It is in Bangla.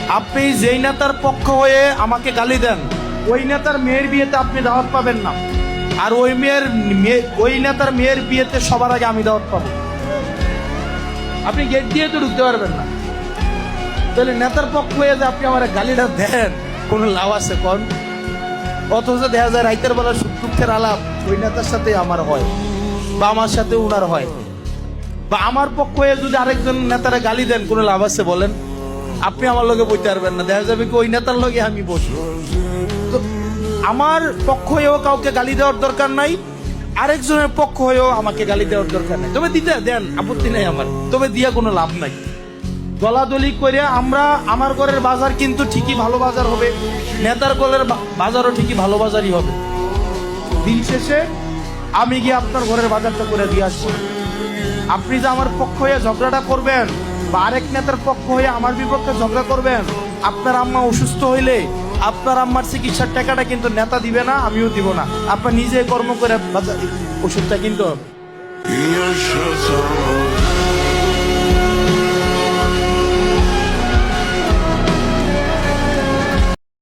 আপনি যেই নেতার পক্ষ হয়ে আমাকে গালি দেন, ওই নেতার মেয়ের বিয়েতে আপনি দাওয়াত পাবেন না। আর ওই নেতার মেয়ের বিয়েতে সবার আগে আমি দাওয়াত পাবো। আপনি গেট দিয়ে তো ঢুকতে পারবেন না। তাহলে নেতার পক্ষ হয়ে যে আপনি আমার গালিটা দেন, কোনো লাভ আছে কোন? অথচ দেখা যায় রাইতের বেলা সুখ দুঃখের আলাপ ওই নেতার সাথে আমার হয়, বা আমার সাথে উনার হয়। বা আমার পক্ষ হয়ে যদি আরেকজন নেতারা গালি দেন, কোনো লাভ আছে বলেন? আপনি আমার লগে বইতে পারবেন না, দেখা যাবে কি ওই নেতার লগে আমি বসি। তো আমার পক্ষ হয়েও কাউকে গালি দেওয়ার দরকার নাই, আরেকজনের পক্ষ হয়েও আমাকে গালি দেওয়ার দরকার নাই। তবে দিতে দেন, আপত্তি নাই আমার, তবে দিয়া কোনো লাভ নাই। দলাদলি করে আমার ঘরের বাজার কিন্তু ঠিকই ভালো বাজার হবে, নেতার ঘরের বাজারও ঠিকই ভালো বাজারই হবে। দিন শেষে আমি গিয়ে আপনার ঘরের বাজারটা করে দিয়ে আসবো। আপনি যে আমার পক্ষ হয়ে ঝগড়াটা করবেন, বা আরেক নেতার পক্ষ হয়ে আমার বিপক্ষে ঝগড়া করবেন, আপনার আম্মা অসুস্থ হইলে আপনার আম্মার চিকিৎসার টাকাটা কিন্তু নেতা দিবে না, আমিও দিব না। আপনার নিজে কর্ম করে ওষুধটা কিনতে হবে।